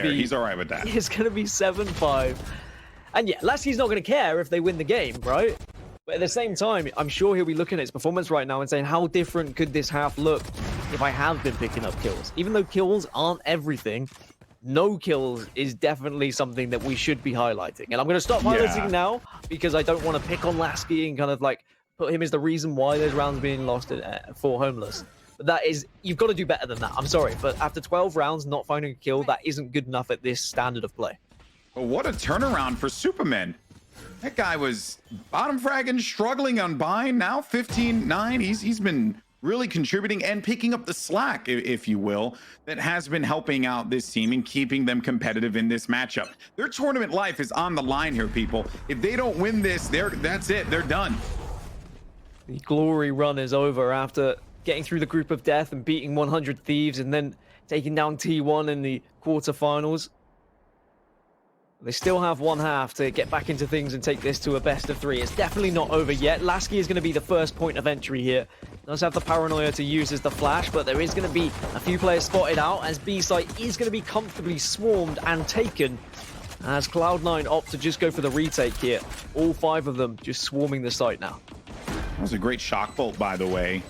He's all right with that. It's going to be 7-5. And yeah, Laski's not going to care if they win the game, right? But at the same time, I'm sure he'll be looking at his performance right now and saying, how different could this half look if I have been picking up kills? Even though kills aren't everything, no kills is definitely something that we should be highlighting. And I'm going to stop highlighting now because I don't want to pick on Laski and kind of like put him as the reason why there's rounds being lost for Homeless. But that is, you've got to do better than that. I'm sorry, but after 12 rounds, not finding a kill, that isn't good enough at this standard of play. But what a turnaround for Supamen. That guy was bottom fragging, struggling on bind. Now 15-9. He's been really contributing and picking up the slack, if you will, that has been helping out this team and keeping them competitive in this matchup. Their tournament life is on the line here, people. If they don't win this, that's it. They're done. The glory run is over after getting through the group of death and beating 100 Thieves and then taking down T1 in the quarterfinals. They still have one half to get back into things and take this to a best of 3. It's definitely not over yet. Laski is going to be the first point of entry here. Does have the paranoia to use as the flash, but there is going to be a few players spotted out as B site is going to be comfortably swarmed and taken as Cloud9 opt to just go for the retake here. All 5 of them just swarming the site now. That was a great shock bolt, by the way,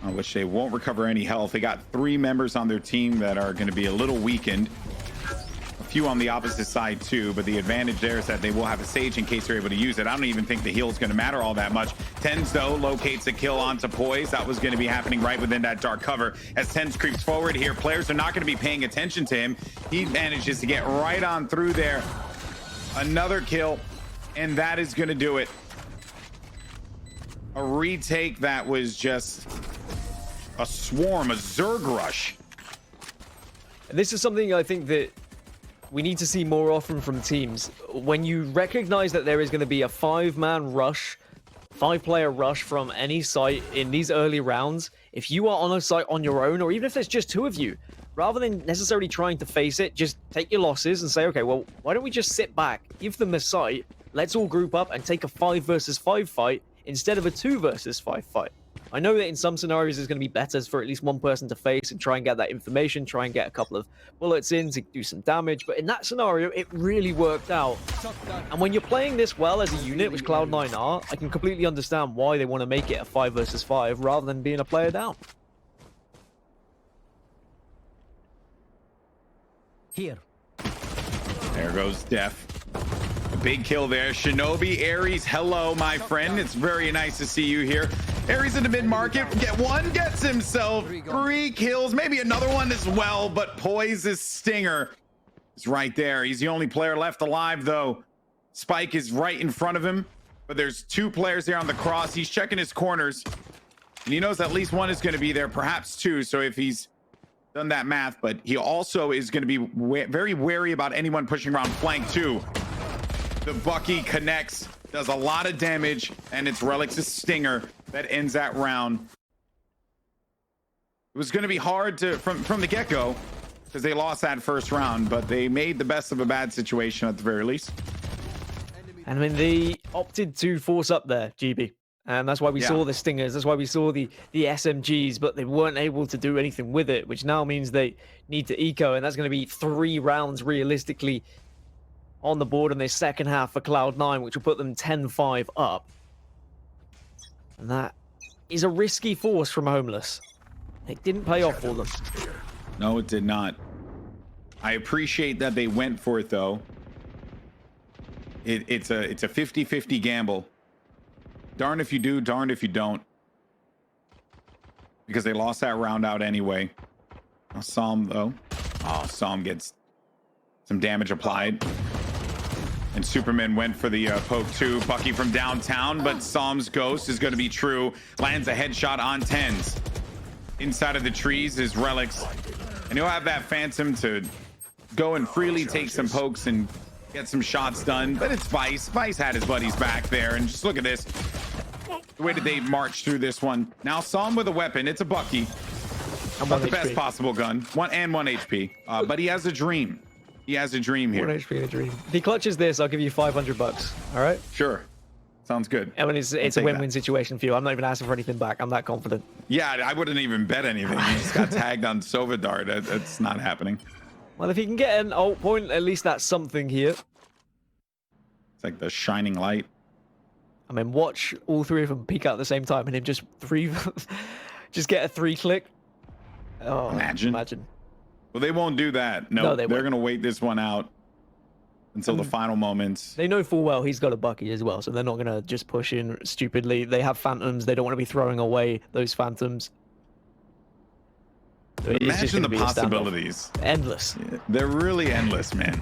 which they won't recover any health. They got 3 members on their team that are going to be a little weakened. Few on the opposite side too, but the advantage there is that they will have a Sage in case they're able to use it. I don't even think the heal is going to matter all that much. TenZ though locates a kill onto Poised. That was going to be happening right within that dark cover. As TenZ creeps forward here, players are not going to be paying attention to him. He manages to get right on through there. Another kill, and that is going to do it. A retake that was just a swarm, a Zerg rush. This is something I think that we need to see more often from teams. When you recognize that there is going to be a 5-man rush, 5-player rush from any site in these early rounds, if you are on a site on your own, or even if there's just 2 of you, rather than necessarily trying to face it, just take your losses and say, okay, well, why don't we just sit back, give them a site, let's all group up and take a 5 versus 5 fight instead of a 2 versus 5 fight. I know that in some scenarios it's going to be better for at least one person to face and try and get that information, try and get a couple of bullets in to do some damage, but in that scenario it really worked out. And when you're playing this well as a unit, which Cloud9 are, I can completely understand why they want to make it a 5 versus 5 rather than being a player down. Here. There goes dephh. A big kill there. Shinobi, Aries, hello, my friend. It's very nice to see you here. Aries in the mid-market. Gets himself 3 kills, maybe another one as well, but Poised's stinger is right there. He's the only player left alive, though. Spike is right in front of him, but there's 2 players there on the cross. He's checking his corners, and he knows at least one is going to be there, perhaps 2. So if he's done that math, but he also is going to be very wary about anyone pushing around flank, too. The Bucky connects, does a lot of damage, and it's Relyks' stinger that ends that round. It was going to be hard to from the get-go because they lost that first round, but they made the best of a bad situation at the very least. And I mean, they opted to force up there, GB. And that's why we saw the stingers. That's why we saw the SMGs, but they weren't able to do anything with it, which now means they need to eco, and that's going to be 3 rounds realistically on the board in their second half for Cloud9, which will put them 10-5 up. And that is a risky force from Homeless. It didn't pay off for them. No, it did not. I appreciate that they went for it, though. It's a 50-50 gamble. Darn if you do, darn if you don't. Because they lost that round out anyway. Psalm, though. Oh, Psalm gets some damage applied. And Supamen went for the poke too. Bucky from downtown, but Psalm's ghost is going to be true. Lands a headshot on TenZ. Inside of the trees is Relyks. And he'll have that Phantom to go and freely take some pokes and get some shots done. But it's Vice. Vice had his buddies back there. And just look at this. The way that they march through this one. Now Psalm with a weapon. It's a Bucky. Not the best possible gun. 1 HP. But he has a dream. He has a dream here. 1 HP and a dream. If he clutches this, I'll give you $500. All right? Sure. Sounds good. I mean, it's a win-win situation for you. I'm not even asking for anything back. I'm that confident. Yeah, I wouldn't even bet anything. You just got tagged on Sova Dart. That's not happening. Well, if he can get an ult point, at least that's something here. It's like the shining light. I mean, watch all three of them peek out at the same time and him just just get a 3-click. Oh, imagine. Well, they won't do that. No, they're going to wait this one out until the final moments. They know full well he's got a Bucky as well, so they're not going to just push in stupidly. They have Phantoms. They don't want to be throwing away those Phantoms. So imagine the possibilities. Endless. Yeah, they're really endless, man.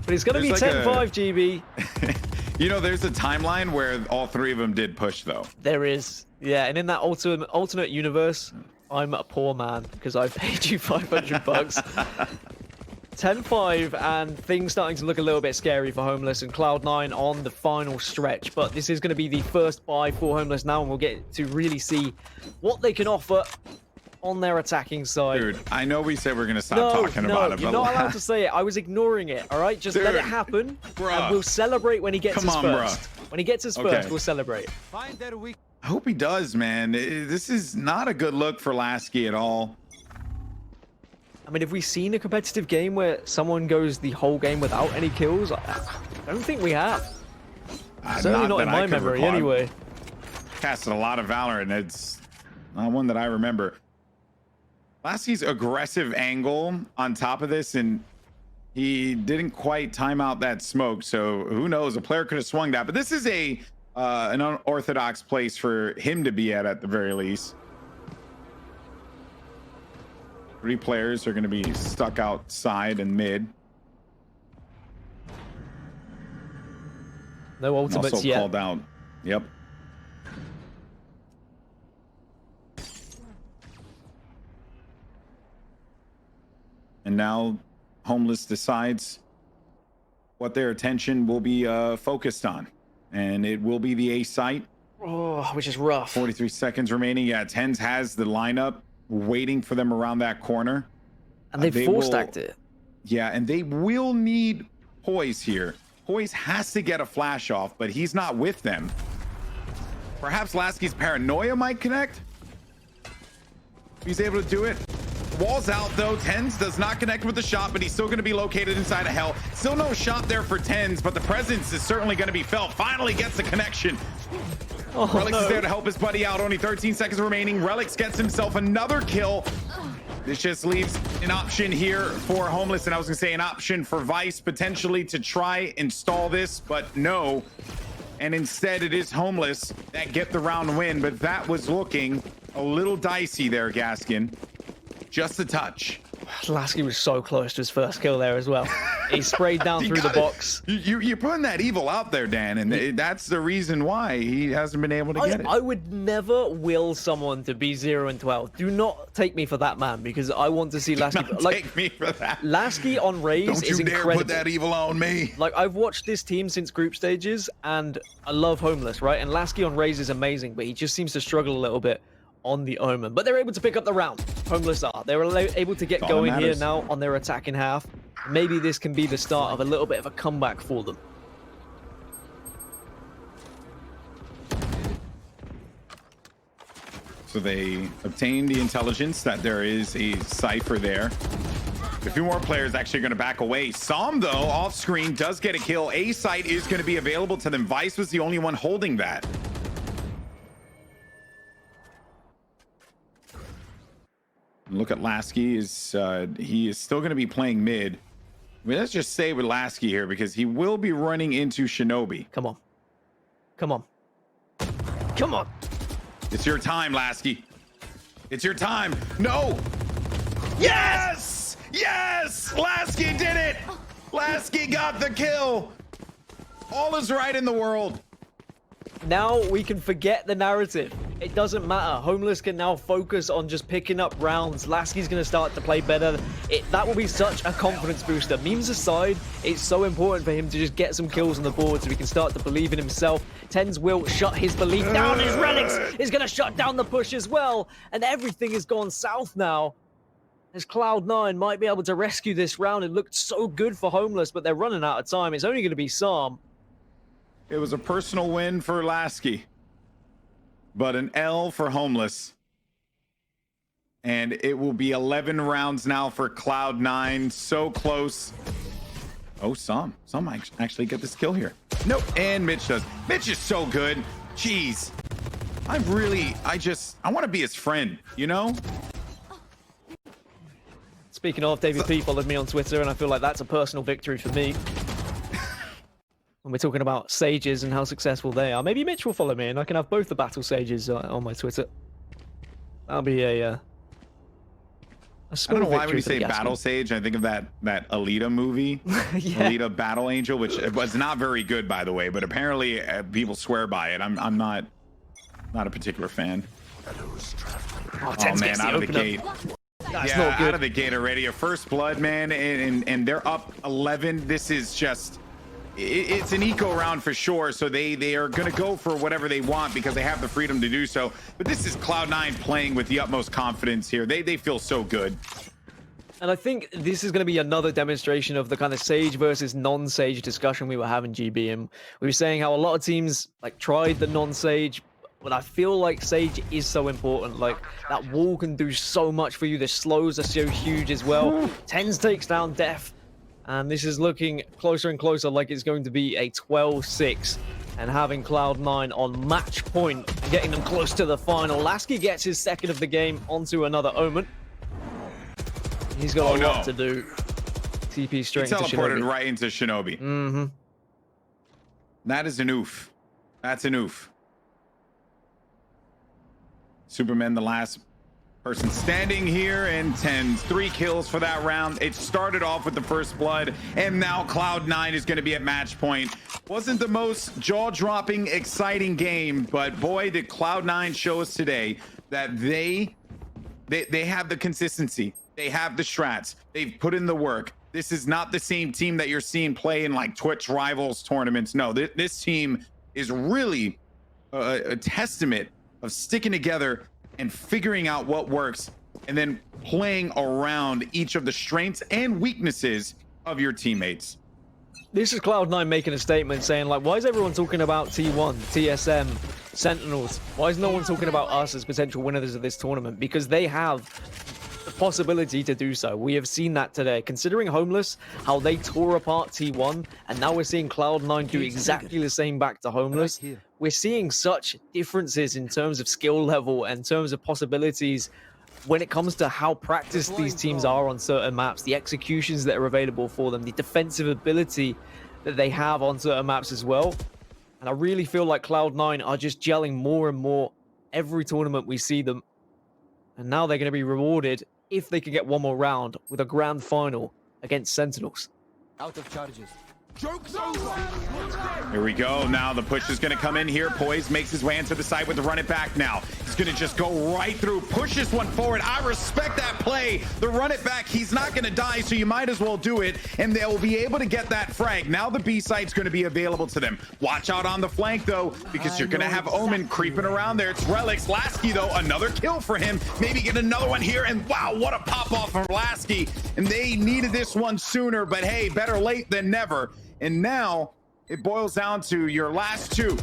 But it's going to be like 10-5, GB. You know, there's a timeline where all three of them did push, though. There is. Yeah, and in that alternate universe, I'm a poor man because I paid you $500. 10-5, and things starting to look a little bit scary for Homeless and Cloud9 on the final stretch. But this is going to be the first buy for Homeless now, and we'll get to really see what they can offer on their attacking side. Dude, I know we said we're going to stop talking about it, but you're not allowed to say it. I was ignoring it, all right? Just let it happen, and we'll celebrate when he gets his first. When he gets his first, we'll celebrate. I hope he does, man. This is not a good look for Laski at all. I mean, have we seen a competitive game where someone goes the whole game without any kills? I don't think we have. Certainly not in my memory, anyway. Casted a lot of Valorant, and it's not one that I remember. Laski's aggressive angle on top of this, and he didn't quite time out that smoke, so who knows? A player could have swung that, but this is an unorthodox place for him to be at the very least. 3 players are going to be stuck outside and mid. No ultimates also yet. Called out. Yep. And now Homeless decides what their attention will be focused on. And it will be the A site. Oh, which is rough. 43 seconds remaining. Yeah, TenZ has the lineup waiting for them around that corner. And they full-stacked it. Yeah, and they will need Poised here. Poised has to get a flash off, but he's not with them. Perhaps Laski's paranoia might connect. He's able to do it. Wall's out though. TenZ does not connect with the shot, but he's still going to be located inside of hell. Still no shot there for TenZ, but the presence is certainly going to be felt. Finally gets the connection. Oh, Relyks is there to help his buddy out. Only 13 seconds remaining. Relyks gets himself another kill. This just leaves an option here for Homeless, and I was gonna say an option for Vice potentially to try and stall this, but no. And instead it is Homeless that get the round win, but that was looking a little dicey there, Gaskin. Just a touch. Laski was so close to his first kill there as well. He sprayed down through the box. You're putting that evil out there, Dan, and that's the reason why he hasn't been able to get it. I would never will someone to be 0 and 12. Do not take me for that man, because I want to see Laski. Take me for that. Laski on Raze is incredible. Don't you dare put that evil on me. Like, I've watched this team since group stages, and I love Homeless, right? And Laski on Raze is amazing, but he just seems to struggle a little bit on the Omen. But they're able to pick up the round. Homeless are. They're able to get going here now on their attacking half. Maybe this can be the start of a little bit of a comeback for them. So they obtain the intelligence that there is a cipher there. A few more players actually going to back away. Som, though, off screen, does get a kill. A site is going to be available to them. Vice was the only one holding that. Look at Laski. He is still going to be playing mid. I mean, let's just stay with Laski here because he will be running into Shinobi. Come on. Come on. Come on. It's your time, Laski. It's your time. No. Yes! Yes! Laski did it! Laski got the kill. All is right in the world. Now we can forget the narrative. It doesn't matter. Homeless can now focus on just picking up rounds. Laski's going to start to play better. That will be such a confidence booster. Memes aside, it's so important for him to just get some kills on the board so he can start to believe in himself. TenZ will shut his belief down. His Relyks is going to shut down the push as well. And everything has gone south now. As Cloud9 might be able to rescue this round. It looked so good for Homeless, but they're running out of time. It's only going to be Sam. It was a personal win for Laski, but an L for Homeless. And it will be 11 rounds now for Cloud9. So close. Oh, Some might actually get this kill here. Nope, and Mitch does. Mitch is so good. Jeez. I want to be his friend, you know? Speaking of, David P followed me on Twitter, and I feel like that's a personal victory for me. When we're talking about sages and how successful they are. Maybe Mitch will follow me, and I can have both the battle sages on my Twitter. That'll be a I don't know why when you say battle sage, I think of that Alita movie, yeah. Alita Battle Angel, which was not very good, by the way, but apparently people swear by it. I'm not a particular fan. Oh man, out of the gate. That's not good. Out of the gate already. A first blood, man, and they're up 11. This is just, it's an eco round for sure. So they are going to go for whatever they want because they have the freedom to do so. But this is Cloud9 playing with the utmost confidence here. They feel so good. And I think this is going to be another demonstration of the kind of Sage versus non-Sage discussion we were having, GB. And we were saying how a lot of teams like tried the non-Sage, but I feel like Sage is so important. Like, that wall can do so much for you. The slows are so huge as well. TenZ takes down dephh. And this is looking closer and closer like it's going to be a 12-6. And having Cloud9 on match point and getting them close to the final. Laski gets his second of the game onto another Omen. He's got a lot to do. TP straight into Shinobi. He teleported right into Shinobi. Mm-hmm. That is an oof. That's an oof. Supamen, the last person standing here, and TenZ 3 kills for that round. It started off with the first blood, and now Cloud9 is going to be at match point. Wasn't the most jaw-dropping, exciting game, but boy, did Cloud9 show us today that they have the consistency. They have the strats. They've put in the work. This is not the same team that you're seeing play in like Twitch Rivals tournaments. No, this team is really a testament of sticking together and figuring out what works and then playing around each of the strengths and weaknesses of your teammates. This is Cloud9 making a statement saying, like, why is everyone talking about T1, TSM, Sentinels? Why is no one talking about us as potential winners of this tournament? Because they have the possibility to do so. We have seen that today. Considering Homeless, how they tore apart T1, and now we're seeing Cloud9 do exactly the same back to Homeless. We're seeing such differences in terms of skill level and in terms of possibilities when it comes to how practiced these teams are on certain maps, the executions that are available for them, the defensive ability that they have on certain maps as well. And I really feel like Cloud9 are just gelling more and more every tournament we see them. And now they're going to be rewarded if they can get one more round with a grand final against Sentinels. Out of charges. Joke's over. Here we go. Now the push is going to come in here. Poised makes his way into the side with the run it back now. He's going to just go right through, push this one forward. I respect that play. The run it back, he's not going to die, so you might as well do it, and they'll be able to get that frag. Now the B site's going to be available to them. Watch out on the flank, though, because you're going to have Omen creeping around there. It's Relyks. Laski, though, another kill for him. Maybe get another one here, and wow, what a pop-off from Laski. And they needed this one sooner, but hey, better late than never. And now it boils down to your last two.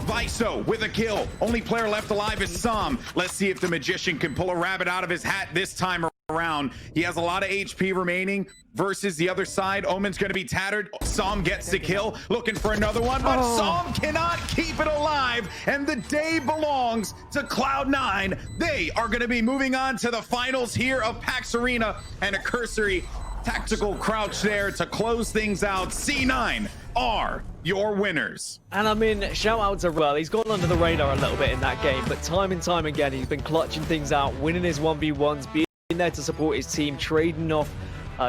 Viso with a kill. Only player left alive is Some. Let's see if the Magician can pull a rabbit out of his hat this time around. He has a lot of HP remaining versus the other side. Omen's going to be tattered. Some gets the kill. Looking for another one, but Some cannot keep it alive. And the day belongs to Cloud9. They are going to be moving on to the finals here of PAX Arena, and a cursory tactical crouch there to close things out. C9 are your winners. And I mean, shout out to Rel. He's gone under the radar a little bit in that game, but time and time again, he's been clutching things out, winning his 1v1s, being there to support his team, trading off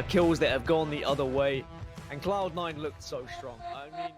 kills that have gone the other way. And Cloud9 looked so strong. I mean...